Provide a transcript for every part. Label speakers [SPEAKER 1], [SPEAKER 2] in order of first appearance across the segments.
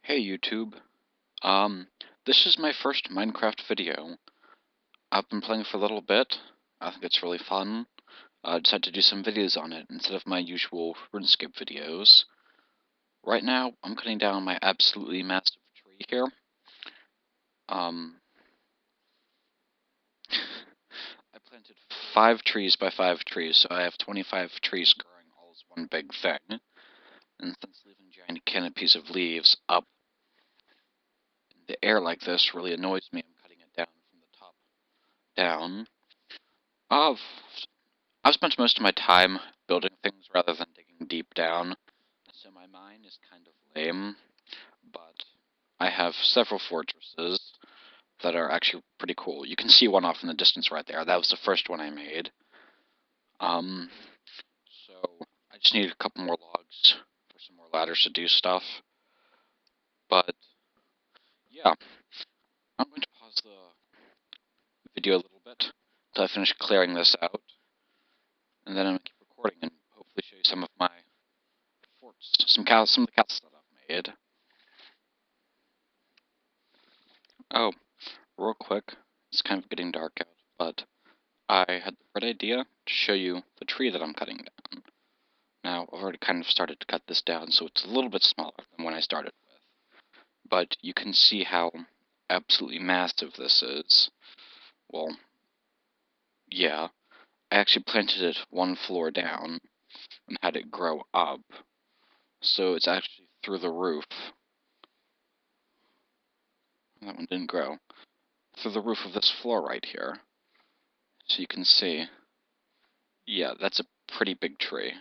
[SPEAKER 1] Hey YouTube. This is my first Minecraft video. I've been playing for a little bit. I think it's really fun. I decided to do some videos on it instead of my usual RuneScape videos. Right now, I'm cutting down my absolutely massive tree here. I planted 5 trees by 5 trees, so I have 25 trees growing all as one big thing. And since leaving giant canopies of leaves up in the air like this really annoys me, I'm cutting it down from the top down. I've I've spent most of my time building things rather than digging deep down, so my mine is kind of lame, but I have several fortresses that are actually pretty cool. You can see one off in the distance right there. That was the first one I made. Um, so I just need a couple more logs for some more ladders to do stuff. But yeah, I'm going to pause the video a little bit until I finish clearing this out, and then I'm going to keep recording and hopefully show you some of my forts, some of the castles that I've made. Oh, real quick, it's kind of getting dark out, but I had the right idea to show you the tree that I'm cutting down. Now, I've already kind of started to cut this down, so it's a little bit smaller than when I started with. But you can see how absolutely massive this is. Well, yeah, I actually planted it one floor down and had it grow up. So it's actually through the roof. That one didn't grow. Through the roof of this floor right here. So you can see. Yeah, that's a pretty big tree.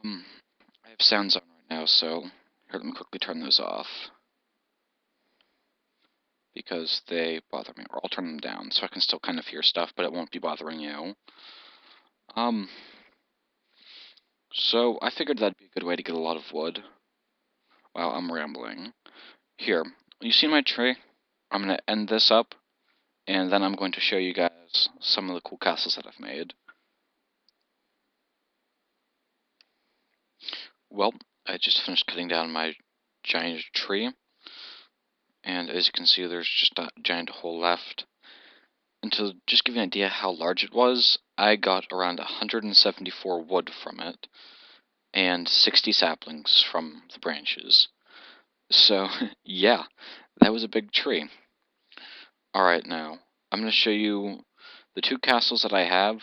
[SPEAKER 1] I have sounds on right now, so here, let me quickly turn those off. Because they bother me. Or I'll turn them down, so I can still kind of hear stuff, but it won't be bothering you. So I figured that'd be a good way to get a lot of wood. Wow, I'm rambling. Here, you see my tree? I'm going to end this up, and then I'm going to show you guys some of the cool castles that I've made. Well, I just finished cutting down my giant tree, and as you can see, there's just a giant hole left. And to just give you an idea how large it was, I got around 174 wood from it, and 60 saplings from the branches. So, yeah, that was a big tree. Alright, now, I'm going to show you the 2 castles that I have.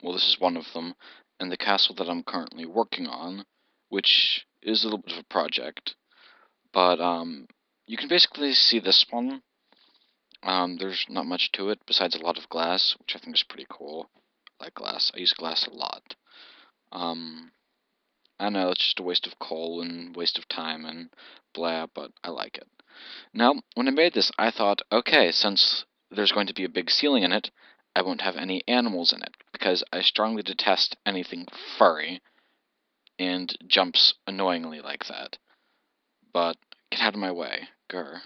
[SPEAKER 1] Well, this is one of them, and the castle that I'm currently working on, which is a little bit of a project. But, you can basically see this one. There's not much to it besides a lot of glass, which I think is pretty cool. I like glass. I use glass a lot. I know it's just a waste of coal and waste of time and blah, but I like it. Now, when I made this, I thought, okay, since there's going to be a big ceiling in it, I won't have any animals in it, because I strongly detest anything furry and jumps annoyingly like that. But get out of my way, grr.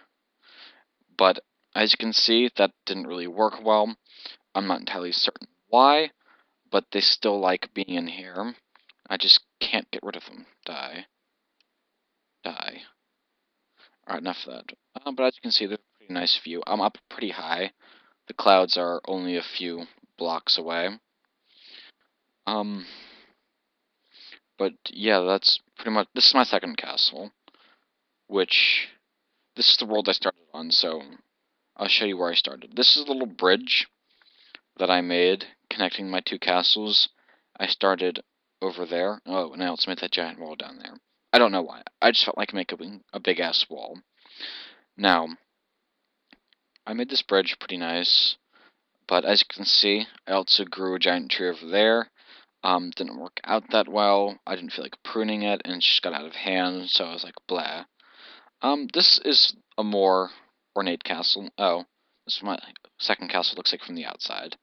[SPEAKER 1] But as you can see, that didn't really work well. I'm not entirely certain why, but they still like being in here. I just can't get rid of them. Die. Die. Alright, enough of that. But as you can see, there's a pretty nice view. I'm up pretty high. The clouds are only a few blocks away. But yeah, that's pretty much, this is my second castle, which, this is the world I started on, so I'll show you where I started. This is a little bridge that I made connecting my 2 castles. I started over there. Oh, now let's make that giant wall down there. I don't know why. I just felt like making a big-ass wall. Now, I made this bridge pretty nice, but as you can see, I also grew a giant tree over there. Didn't work out that well. I didn't feel like pruning it, and it just got out of hand, so I was like, blah. This is a more ornate castle. Oh, this is my second castle, looks like from the outside.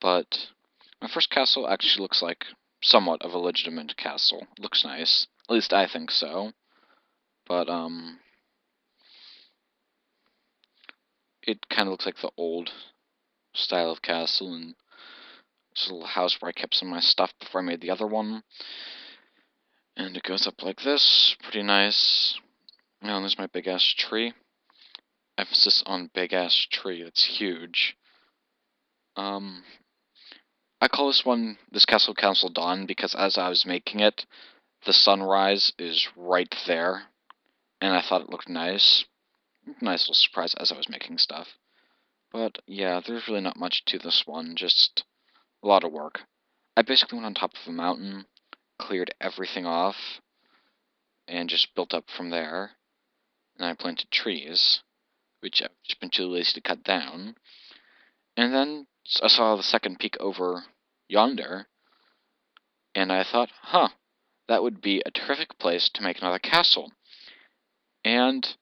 [SPEAKER 1] But my first castle actually looks like somewhat of a legitimate castle. It looks nice. At least I think so. But, it kind of looks like the old style of castle, and it's a little house where I kept some of my stuff before I made the other one. And it goes up like this, pretty nice. Now there's my big ass tree. Emphasis on big ass tree, it's huge. I call this Castle Dawn because as I was making it, the sunrise is right there, and I thought it looked nice. Nice little surprise as I was making stuff. But yeah, there's really not much to this one, just a lot of work. I basically went on top of a mountain, cleared everything off, and just built up from there. And I planted trees, which I've just been too lazy to cut down. And then I saw the second peak over yonder, and I thought, huh, that would be a terrific place to make another castle. And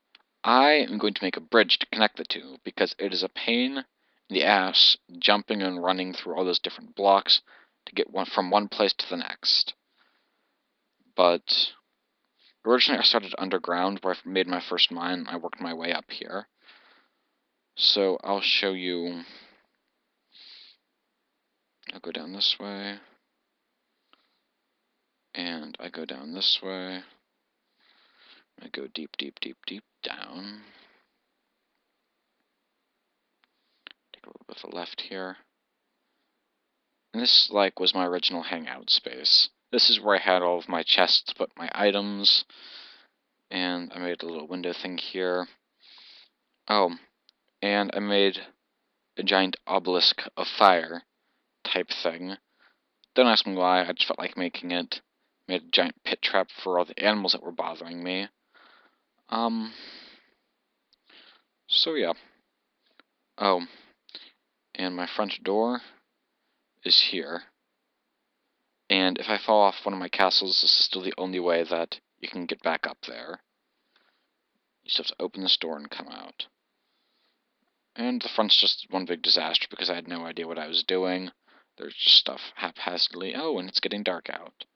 [SPEAKER 1] I am going to make a bridge to connect the two, because it is a pain in the ass jumping and running through all those different blocks to get from one place to the next. But originally I started underground, where I made my first mine. I worked my way up here. So I'll show you. I'll go down this way. And I go down this way. I go deep, deep, deep, deep down. Take a little bit of a left here. And this, was my original hangout space. This is where I had all of my chests to put my items. And I made a little window thing here. Oh, and I made a giant obelisk of fire type thing. Don't ask me why, I just felt like making it. Made a giant pit trap for all the animals that were bothering me. So yeah. Oh, and my front door is here. And if I fall off one of my castles, this is still the only way that you can get back up there. You just have to open this door and come out. And the front's just one big disaster because I had no idea what I was doing. There's just stuff haphazardly. Oh, and it's getting dark out.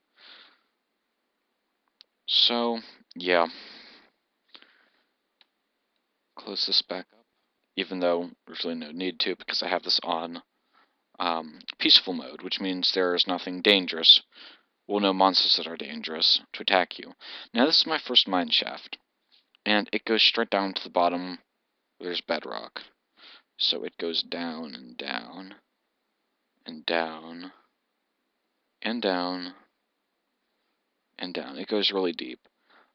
[SPEAKER 1] So, yeah. Close this back up. Even though there's really no need to because I have this on peaceful mode, which means there is nothing dangerous. Well, no monsters that are dangerous to attack you. Now, this is my first mine shaft. And it goes straight down to the bottom where there's bedrock. So it goes down and down and down and down and down. It goes really deep.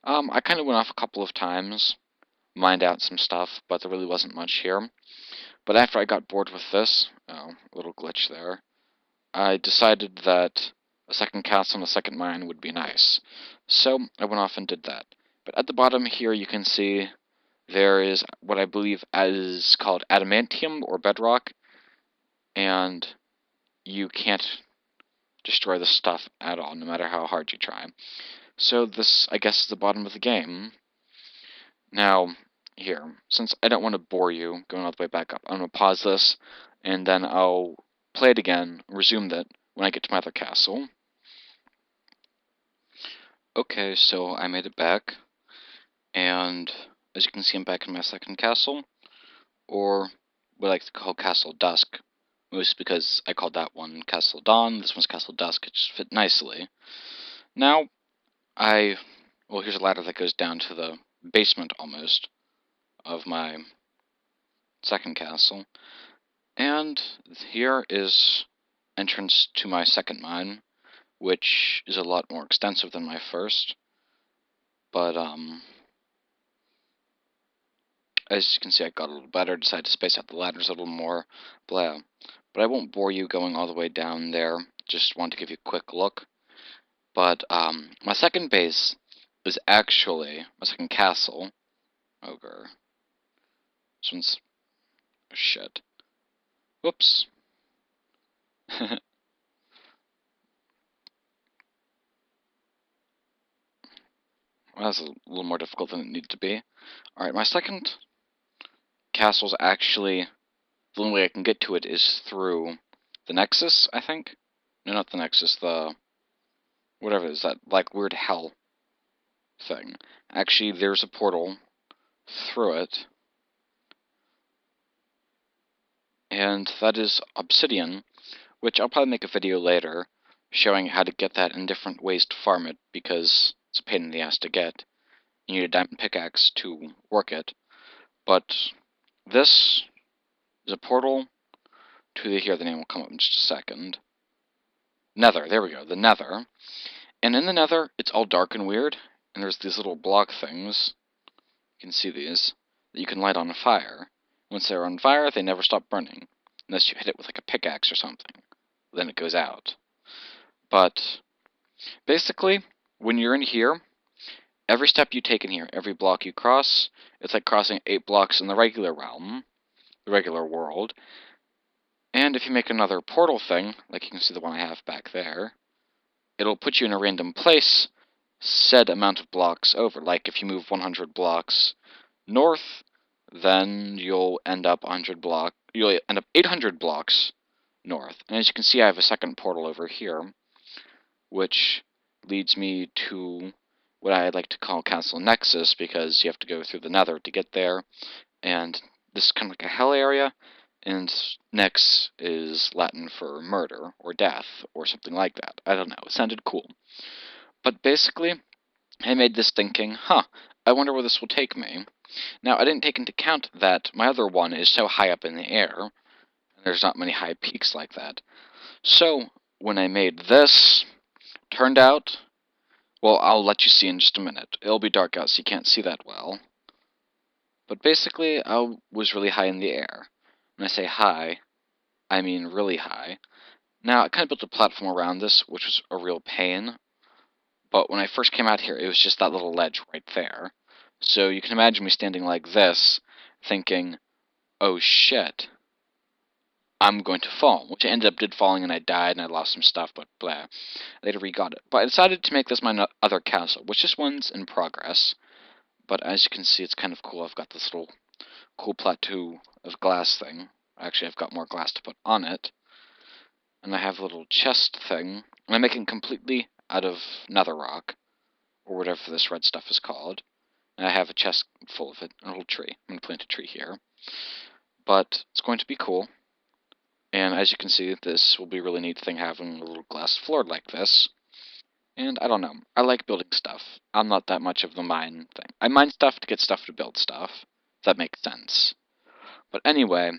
[SPEAKER 1] I kind of went off a couple of times, mined out some stuff, but there really wasn't much here. But after I got bored with this, a little glitch there, I decided that a second castle and a second mine would be nice. So I went off and did that. But at the bottom here you can see there is what I believe is called adamantium or bedrock, and you can't destroy the stuff at all, no matter how hard you try. So this, I guess, is the bottom of the game. Now, here, since I don't want to bore you going all the way back up, I'm going to pause this, and then I'll play it again, resume that when I get to my other castle. Okay, so I made it back, and as you can see, I'm back in my second castle, or what I like to call Castle Dusk, mostly because I called that one Castle Dawn, this one's Castle Dusk, it just fit nicely. Now, well, here's a ladder that goes down to the basement, almost, of my second castle, and here is entrance to my second mine, which is a lot more extensive than my first, but, as you can see, I got a little better, decided to space out the ladders a little more, blah. But I won't bore you going all the way down there, just want to give you a quick look. But, my second base is actually, my second castle, ogre. This one's, oh shit. Whoops. Well, that's a little more difficult than it needed to be. Alright, my second castle's actually, the only way I can get to it is through the Nexus, I think? No, not the Nexus, whatever it is, that, weird hell thing. Actually, there's a portal through it, and that is Obsidian, which I'll probably make a video later showing how to get that and different ways to farm it, because it's a pain in the ass to get. You need a diamond pickaxe to work it. But this is a portal to here. The name will come up in just a second. Nether, there we go, the Nether. And in the Nether, it's all dark and weird, and there's these little block things. You can see these, that you can light on fire. Once they're on fire, they never stop burning, unless you hit it with like a pickaxe or something. Then it goes out. But basically, when you're in here, every step you take in here, every block you cross, it's like crossing 8 blocks in the regular realm, the regular world. And if you make another portal thing, like you can see the one I have back there, it'll put you in a random place said amount of blocks over. Like if you move 100 blocks north, then you'll end up 800 blocks north. And as you can see, I have a second portal over here, which leads me to what I'd like to call Castle Nexus, because you have to go through the Nether to get there, and this is kind of like a hell area, and Nex is Latin for murder, or death, or something like that. I don't know, it sounded cool. But basically, I made this thinking, I wonder where this will take me. Now, I didn't take into account that my other one is so high up in the air, and there's not many high peaks like that. So, when I made this, turned out, well, I'll let you see in just a minute. It'll be dark out, so you can't see that well. But basically, I was really high in the air. When I say high, I mean really high. Now, I kind of built a platform around this, which was a real pain. But when I first came out here, it was just that little ledge right there. So you can imagine me standing like this, thinking, oh shit, I'm going to fall. Which I ended up falling, and I died, and I lost some stuff, but blah. Later re-got it. But I decided to make this my other castle, which this one's in progress. But as you can see, it's kind of cool. I've got this little cool plateau of glass thing. Actually, I've got more glass to put on it. And I have a little chest thing. And I'm making it completely out of netherrock, or whatever this red stuff is called. And I have a chest full of it, a little tree. I'm going to plant a tree here. But it's going to be cool. And as you can see, this will be a really neat thing, having a little glass floor like this. And I don't know, I like building stuff. I'm not that much of the mine thing. I mine stuff to get stuff to build stuff, if that makes sense. But anyway,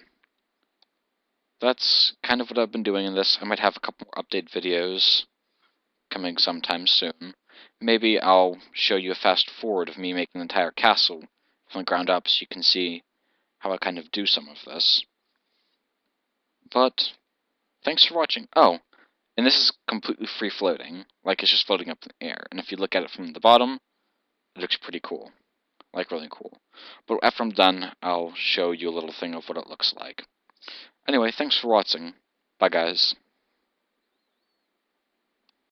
[SPEAKER 1] that's kind of what I've been doing in this. I might have a couple more update videos coming sometime soon. Maybe I'll show you a fast forward of me making an entire castle from the ground up, so you can see how I kind of do some of this. But thanks for watching. Oh, and this is completely free floating, like it's just floating up in the air. And if you look at it from the bottom, it looks pretty cool, like really cool. But after I'm done, I'll show you a little thing of what it looks like. Anyway, thanks for watching. Bye guys.